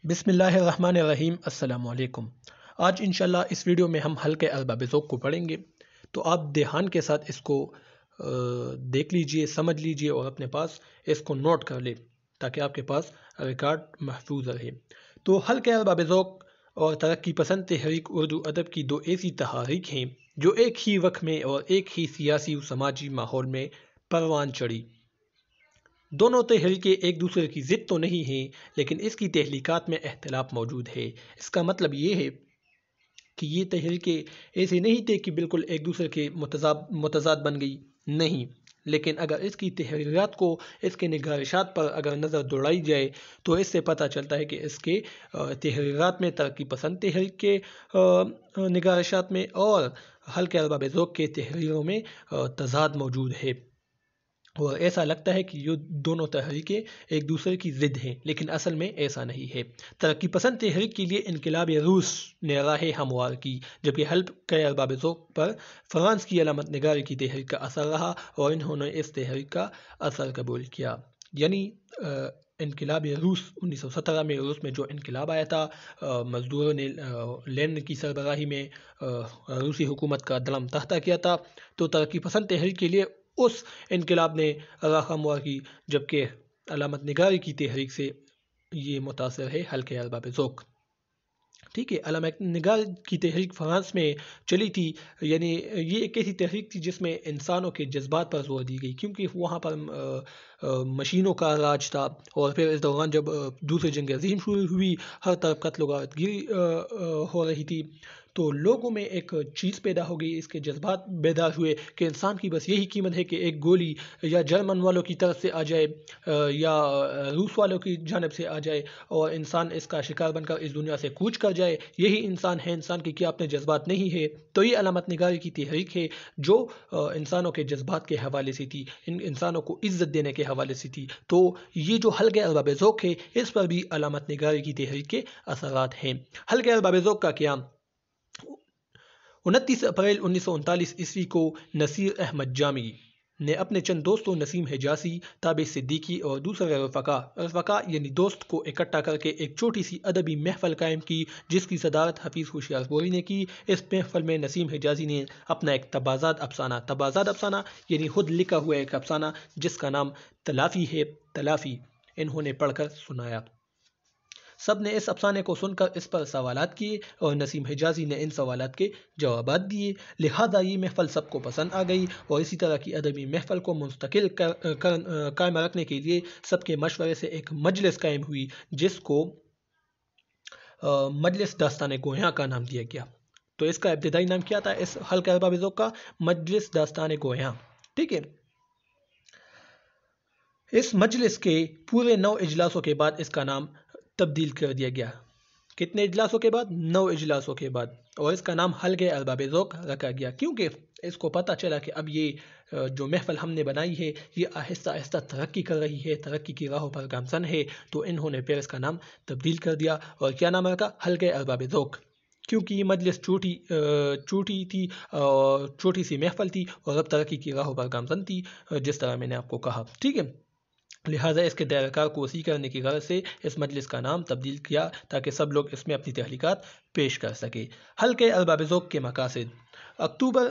بسم اللہ الرحمن الرحیم۔ السلام علیکم۔ آج انشاءاللہ اس ویڈیو میں ہم حلقہ ارباب ذوق کو پڑھیں گے، تو آپ دھیان کے ساتھ اس کو دیکھ لیجئے، سمجھ لیجئے اور اپنے پاس اس کو نوٹ کر لیں تاکہ آپ کے پاس ریکارڈ محفوظ رہے۔ تو حلقہ ارباب ذوق اور ترقی پسند تحریک اردو ادب کی دو ایسی تحریک ہیں جو ایک ہی وقت میں اور ایک ہی سیاسی و سماجی ماحول میں پروان چڑھی۔ دونوں تحریکیں ایک دوسرے کی ضد تو نہیں ہیں، لیکن اس کی تحلیقات میں اختلاف موجود ہے۔ اس کا مطلب یہ ہے کہ یہ تحریکیں ایسے نہیں تھے کہ بالکل ایک دوسرے کے متضاد بن گئی، نہیں، لیکن اگر اس کی تحریرات کو، اس کے نگارشات پر اگر نظر دوڑائی جائے تو اس سے پتہ چلتا ہے کہ اس کے تحریرات میں ترقی پسند تحریک کے نگارشات میں اور حلقہ ارباب ذوق کے تحریروں میں تضاد موجود ہے، اور ایسا لگتا ہے کہ یہ دونوں تحریکیں ایک دوسرے کی ضد ہیں، لیکن اصل میں ایسا نہیں ہے۔ ترقی پسند تحریک کے لیے انقلاب روس نے راہ ہموار کی، جبکہ حلقہ ارباب ذوق پر فرانس کی علامت نگاری کی تحریک کا اثر رہا اور انہوں نے اس تحریک کا اثر قبول کیا۔ یعنی انقلاب روس 1917 میں روس میں جو انقلاب آیا تھا، مزدوروں نے لینن کی سربراہی میں روسی حکومت کا دلم تختہ کیا تھا، تو ترقی پسند تحریک کے لیے اس انقلاب نے راہ ہموار کی، جبکہ علامت نگاری کی تحریک سے یہ متاثر ہے حلقہ ارباب ذوق۔ ٹھیک ہے، علامت نگار کی تحریک فرانس میں چلی تھی، یعنی یہ ایک ایسی تحریک تھی جس میں انسانوں کے جذبات پر زور دی گئی، کیونکہ وہاں پر مشینوں کا راج تھا، اور پھر اس دوران جب دوسری جنگ عظیم شروع ہوئی، ہر طرف قتل و غارت گری ہو رہی تھی، تو لوگوں میں ایک چیز پیدا ہو گئی، اس کے جذبات بیدار ہوئے کہ انسان کی بس یہی قیمت ہے کہ ایک گولی یا جرمن والوں کی طرف سے آ جائے یا روس والوں کی جانب سے آ جائے اور انسان اس کا شکار بن کر اس دنیا سے کوچ کر جائے، یہی انسان ہے، انسان کی کیا اپنے جذبات نہیں ہے؟ تو یہ علامت نگاری کی تحریک ہے جو انسانوں کے جذبات کے حوالے سے تھی، انسانوں کو عزت دینے کے حوالے سے تھی۔ تو یہ جو حلقہ ارباب ذوق ہے، اس پر بھی علامت نگاری کی تحریک کے اثرات ہیں۔ حلقہ ارباب ذوق کا قیام 29 اپریل 1939 عیسوی کو نصیر احمد جامی نے اپنے چند دوستوں نسیم حجازی، تابع صدیقی اور دوسرے رفقا یعنی دوست کو اکٹھا کر کے ایک چھوٹی سی ادبی محفل قائم کی، جس کی صدارت حفیظ ہوشیار پوری نے کی۔ اس محفل میں نسیم حجازی نے اپنا ایک تبازات افسانہ یعنی خود لکھا ہوا ایک افسانہ جس کا نام تلافی ہے، تلافی، انہوں نے پڑھ کر سنایا۔ سب نے اس افسانے کو سن کر اس پر سوالات کیے اور نسیم حجازی نے ان سوالات کے جوابات دیے، لہذا یہ محفل سب کو پسند آ گئی، اور اسی طرح کی ادبی محفل کو مستقل قائم رکھنے کے لیے سب کے مشورے سے ایک مجلس قائم ہوئی، جس کو مجلس داستان گویاں کا نام دیا گیا۔ تو اس کا ابتدائی نام کیا تھا اس حلقہ ارباب ذوق کا؟ مجلس داستان گویاں۔ ٹھیک ہے، اس مجلس کے پورے 9 اجلاسوں کے بعد اس کا نام تبدیل کر دیا گیا۔ کتنے اجلاسوں کے بعد؟ 9 اجلاسوں کے بعد، اور اس کا نام حلقہ ارباب ذوق رکھا گیا، کیونکہ اس کو پتہ چلا کہ اب یہ جو محفل ہم نے بنائی ہے یہ آہستہ آہستہ ترقی کر رہی ہے، ترقی کی راہوں پر گامزن ہے، تو انہوں نے پھر اس کا نام تبدیل کر دیا، اور کیا نام رکھا؟ حلقہ ارباب ذوق، کیونکہ یہ مجلس چھوٹی تھی، چھوٹی سی محفل تھی، اور اب ترقی کی راہوں پر گامزن تھی، جس طرح میں نے آپ کو کہا۔ ٹھیک ہے، لہٰذا اس کے دائرہ کار کو وسیع کرنے کی غرض سے اس مجلس کا نام تبدیل کیا تاکہ سب لوگ اس میں اپنی تحلیقات پیش کر سکے۔ حلقہ ارباب ذوق کے مقاصد: اکتوبر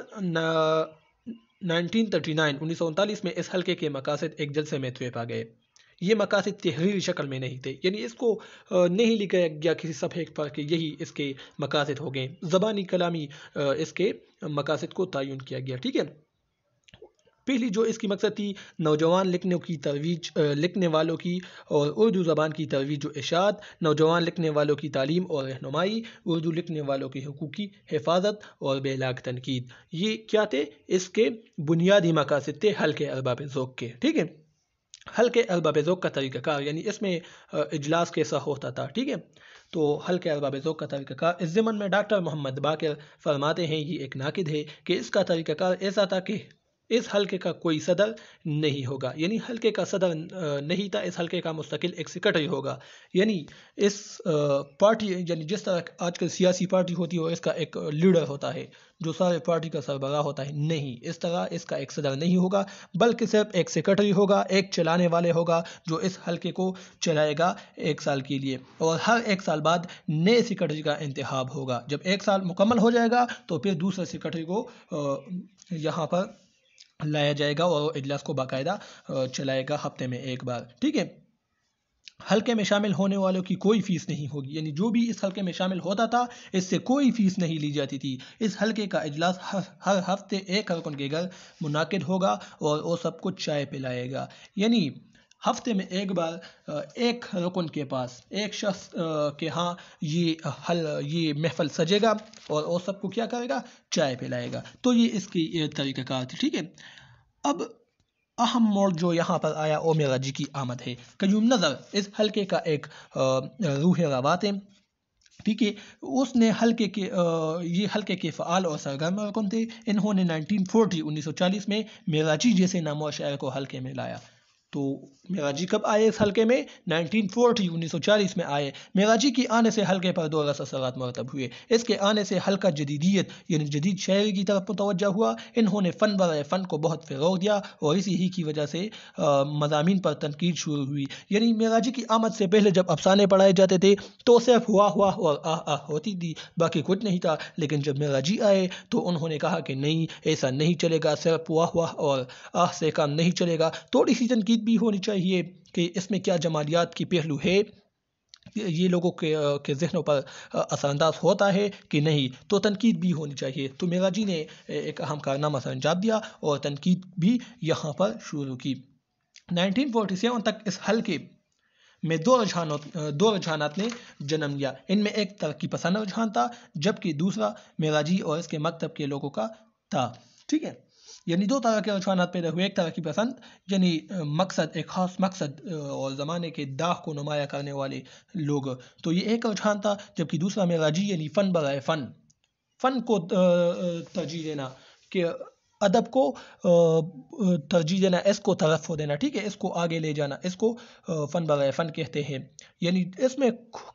1939 میں اس حلقے کے مقاصد ایک جلسے میں طے پا گئے۔ یہ مقاصد تحریری شکل میں نہیں تھے، یعنی اس کو نہیں لکھا گیا کسی صفحے پر کہ یہی اس کے مقاصد ہو گئے، زبانی کلامی اس کے مقاصد کو تعین کیا گیا۔ ٹھیک ہے، پہلی جو اس کی مقصد تھی، نوجوان لکھنے والوں کی اور اردو زبان کی ترویج و اشاعت، نوجوان لکھنے والوں کی تعلیم اور رہنمائی، اردو لکھنے والوں کی حقوق کی حفاظت اور بے لاگ تنقید۔ یہ کیا تھے؟ اس کے بنیادی مقاصد تھے حلقہ ارباب ذوق کے۔ ٹھیک ہے، حلقہ ارباب ذوق کا طریقہ کار، یعنی اس میں اجلاس کیسا ہوتا تھا۔ ٹھیک ہے، تو حلقہ ارباب ذوق کا طریقہ کار، اس ضمن میں ڈاکٹر محمد باقر فرماتے ہیں، یہ ایک ناقد ہے، کہ اس کا طریقہ کار ایسا تھا کہ اس حلقے کا کوئی صدر نہیں ہوگا، یعنی حلقے کا صدر نہیں تھا، اس حلقے کا مستقل ایک سیکرٹری ہوگا. یعنی اس پارٹی، یعنی جس طرح آج کل سیاسی پارٹی ہوتی ہے اور اس کا ایک لیڈر ہوتا ہے جو سارے پارٹی کا سربراہ ہوتا ہے، نہیں، اس طرح اس کا ایک صدر نہیں ہوگا، بلکہ صرف ایک سیکرٹری ہوگا، ایک چلانے والے ہوگا جو اس حلقے کو چلائے گا 1 سال کے لیے، اور ہر 1 سال بعد نئے سیکرٹری کا انتخاب ہوگا. جب 1 سال مکمل ہو جائے گا تو پھر دوسرے سیکرٹری کو یہاں پر لایا جائے گا اور اجلاس کو باقاعدہ چلائے گا ہفتے میں 1 بار. ٹھیک ہے. حلقے میں شامل ہونے والوں کی کوئی فیس نہیں ہوگی، یعنی جو بھی اس حلقے میں شامل ہوتا تھا اس سے کوئی فیس نہیں لی جاتی تھی. اس حلقے کا اجلاس ہر ہفتے ایک رکن کے گھر منعقد ہوگا اور وہ سب کو چائے پلائے گا. یعنی ہفتے میں 1 بار ایک رکن کے پاس، ایک شخص کے ہاں یہ محفل سجے گا اور وہ سب کو کیا کرے گا؟ چائے پلائے گا. تو یہ اس کی طریقہ کار تھی. ٹھیک ہے. اب اہم موڑ جو یہاں پر آیا وہ میرا جی کی آمد ہے. قیوم نظر اس حلقے کا ایک روح روات ہے. ٹھیک ہے. اس نے یہ حلقے کے فعال اور سرگرم رکن تھے. انہوں نے 1940 میں میراجی جیسے نامور شاعر کو حلقے میں لایا. تو میراجی کب آئے اس حلقے میں؟ 1940 میں آئے. میراجی کی آنے سے حلقے پر 2 رس اثرات مرتب ہوئے. اس کے آنے سے حلقہ جدیدیت یعنی جدید شاعری کی طرف متوجہ ہوا. انہوں نے فن برائے فن کو بہت فروغ دیا اور اسی ہی کی وجہ سے مضامین پر تنقید شروع ہوئی. یعنی میراجی کی آمد سے پہلے جب افسانے پڑھائے جاتے تھے تو صرف ہوا اور آہ ہوتی تھی، باقی کچھ نہیں تھا. لیکن جب میراجی آئے تو انہوں نے کہا کہ نہیں، ایسا نہیں چلے گا، صرف ہوا اور آہ سے کام نہیں چلے گا. تھوڑی سی تنقید بھی ہونی چاہیے کہ اس میں کیا جمالیات کی پہلو ہے، یہ لوگوں کے ذہنوں پر اثر انداز ہوتا ہے کہ نہیں، تو تنقید بھی ہونی چاہیے. تو میراجی نے ایک اہم کارنامہ سر انجام دیا اور تنقید بھی یہاں پر شروع کی. 1947 تک اس حلقے میں 2 رجحانات نے جنم لیا. ان میں ایک ترقی پسند رجحان تھا جبکہ دوسرا میراجی اور اس کے مکتب کے لوگوں کا تھا. ٹھیک ہے. یعنی 2 طرح کے رجحانات پیدا ہوئے. ایک ترقی پسند یعنی مقصد، ایک خاص مقصد اور زمانے کے داغ کو نمایاں کرنے والے لوگ، تو یہ ایک رجحان تھا. جبکہ دوسرا میراجی یعنی فن برائے فن کو ترجیح دینا، کہ ادب کو ترجیح دینا، اس کو ترفع دینا. ٹھیک ہے. اس کو آگے لے جانا، اس کو فن برائے فن کہتے ہیں. یعنی اس میں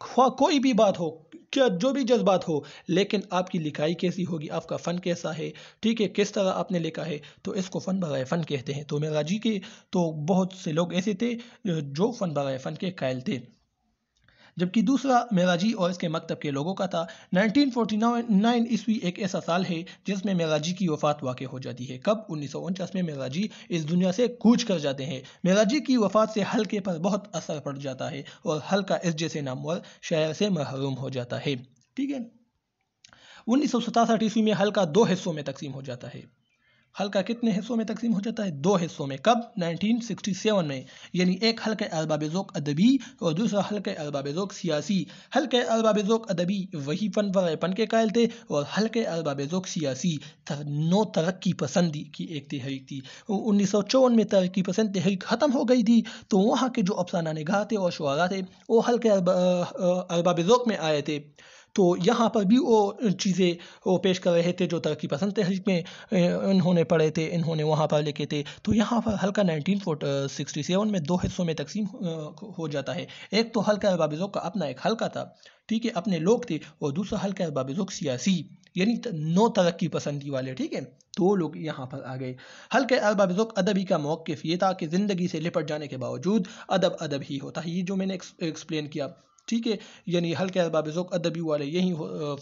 کوئی بھی بات ہو، کیا جو بھی جذبات ہو، لیکن آپ کی لکھائی کیسی ہوگی، آپ کا فن کیسا ہے، ٹھیک ہے، کس طرح آپ نے لکھا ہے، تو اس کو فن برائے فن کہتے ہیں. تو میراجی کے تو بہت سے لوگ ایسے تھے جو فن برائے فن کے قائل تھے. جبکہ دوسرا میراجی اور اس کے مکتب کے لوگوں کا تھا. 1949 عیسوی ایک ایسا سال ہے جس میں میراجی کی وفات واقع ہو جاتی ہے. کب؟ 1949 میں میراجی اس دنیا سے کوچ کر جاتے ہیں. میراجی کی وفات سے حلقے پر بہت اثر پڑ جاتا ہے اور حلقہ اس جیسے نامور شاعر سے محروم ہو جاتا ہے. ٹھیک ہے. 1967 عیسوی میں حلقہ 2 حصوں میں تقسیم ہو جاتا ہے. حلقہ کتنے حصوں میں تقسیم ہو جاتا ہے؟ 2 حصوں میں. کب؟ 1967 میں. یعنی ایک حلقہ ارباب ذوق ادبی اور دوسرا حلقہ ارباب ذوق سیاسی. حلقہ ارباب ذوق ادبی وہی فن برائے فن کے قائل تھے اور حلقہ ارباب ذوق سیاسی نو ترقی پسندی کی ایک تحریک تھی. 1954 میں ترقی پسند تحریک ختم ہو گئی تھی تو وہاں کے جو افسانہ نگار تھے اور شعراء تھے وہ حلقہ ارباب ذوق میں آئے تھے. تو یہاں پر بھی وہ چیزیں وہ پیش کر رہے تھے جو ترقی پسند تحریک میں انہوں نے پڑھے تھے، انہوں نے وہاں پر لکھے تھے. تو یہاں پر حلقہ 1967 میں 2 حصوں میں تقسیم ہو جاتا ہے. ایک تو حلقہ ارباب ذوق کا اپنا ایک حلقہ تھا، ٹھیک ہے، اپنے لوگ تھے، اور دوسرا حلقہ ارباب ذوق سیاسی یعنی نو ترقی پسندی والے. ٹھیک ہے. تو لوگ یہاں پر آ گئے. حلقہ ارباب ذوق ادبی کا موقف یہ تھا کہ زندگی سے لپٹ جانے کے باوجود ادب ہی ہوتا ہے. یہ جو میں نے ایکسپلین کیا. ٹھیک ہے. یعنی حلقہ ارباب ذوق ادبی والے یہی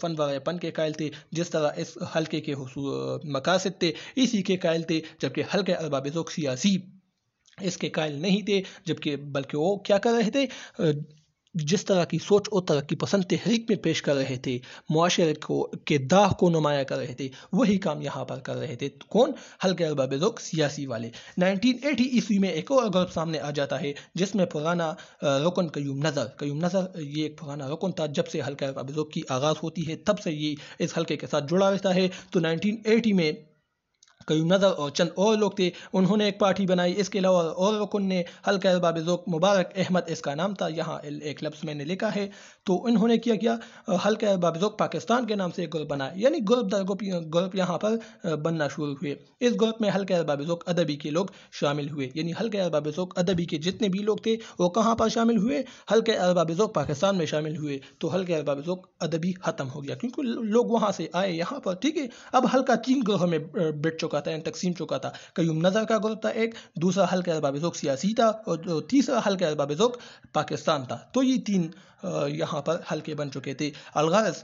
فن برائے فن کے قائل تھے، جس طرح اس حلقے کے مقاصد تھے اسی کے قائل تھے. جبکہ حلقہ ارباب ذوق سیاسی اس کے قائل نہیں تھے، بلکہ وہ کیا کر رہے تھے، جس طرح کی سوچ اور ترقی پسند تحریک میں پیش کر رہے تھے، معاشرے کے داغ کو نمایاں کر رہے تھے، وہی کام یہاں پر کر رہے تھے. کون؟ حلقہ ارباب ذوق سیاسی والے. 1980 عیسوی میں ایک اور گروپ سامنے آ جاتا ہے جس میں پرانا رکن قیوم نظر یہ ایک پرانا رکن تھا. جب سے حلقہ ارباب ذوق کی آغاز ہوتی ہے تب سے یہ اس حلقے کے ساتھ جڑا رہتا ہے. تو 1980 میں قیوم نظر اور چند اور لوگ تھے، انہوں نے ایک پارٹی بنائی۔ اس کے علاوہ اور رکن نے حلقہ ارباب ذوق مبارک احمد اس کا نام تھا، یہاں ایک لفظ میں نے لکھا ہے، تو انہوں نے کیا کیا، حلقہ ارباب ذوق پاکستان کے نام سے ایک گروپ بنایا، یعنی گروپ یہاں پر بننا شروع ہوئے۔ اس گروپ میں حلقہ ارباب ذوق ادبی کے لوگ شامل ہوئے، یعنی حلقہ ارباب ذوق ادبی کے جتنے بھی لوگ تھے وہ کہاں پر شامل ہوئے، حلقہ ارباب ذوق پاکستان میں شامل ہوئے۔ تو حلقہ ارباب ذوق ادبی ختم ہو گیا کیونکہ لوگ وہاں سے آئے یہاں پر، ٹھیک ہے۔ اب حلقہ 3 گروہوں میں بٹ چکا تھا، یعنی تقسیم چکا تھا۔ قیوم نظر کا گروپ تھا ایک، دوسرا حلقہ ارباب ذوق سیاسی تھا، اور تیسرا حلقہ ارباب ذوق پاکستان تھا۔ تو یہ 3 یہاں پر حلقے بن چکے تھے۔ الغرض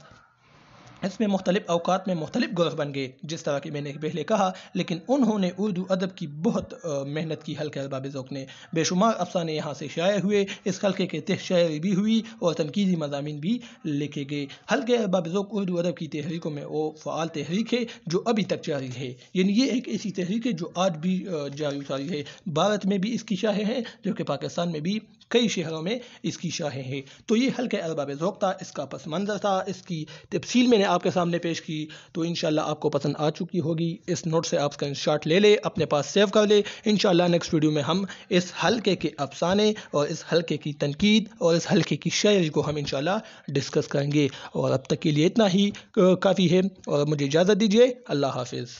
اس میں مختلف اوقات میں مختلف گروہ بن گئے، جس طرح کہ میں نے پہلے کہا، لیکن انہوں نے اردو ادب کی بہت محنت کی۔ حلقہ ارباب ذوق نے بے شمار افسانے یہاں سے شائع ہوئے، اس حلقے کے تحت شاعری بھی ہوئی اور تنقیدی مضامین بھی لکھے گئے۔ حلقہ ارباب ذوق اردو ادب کی تحریکوں میں وہ فعال تحریک ہے جو ابھی تک جاری ہے، یعنی یہ ایک ایسی تحریک ہے جو آج بھی جاری ساری ہے۔ بھارت میں بھی اس کی شاخیں ہیں، جبکہ پاکستان میں بھی کئی شہروں میں اس کی شاخیں ہیں۔ تو یہ حلقہ ارباب ذوق تھا، اس کا پس منظر تھا، اس کی تفصیل میں نے آپ کے سامنے پیش کی، تو انشاءاللہ آپ کو پسند آ چکی ہوگی۔ اس نوٹ سے آپ اسکرین شاٹ لے لے، اپنے پاس سیو کر لے۔ انشاءاللہ نیکسٹ ویڈیو میں ہم اس حلقے کے افسانے اور اس حلقے کی تنقید اور اس حلقے کی شاعری کو ہم انشاءاللہ ڈسکس کریں گے، اور اب تک کے لیے اتنا ہی کافی ہے، اور مجھے اجازت دیجیے۔ اللہ حافظ۔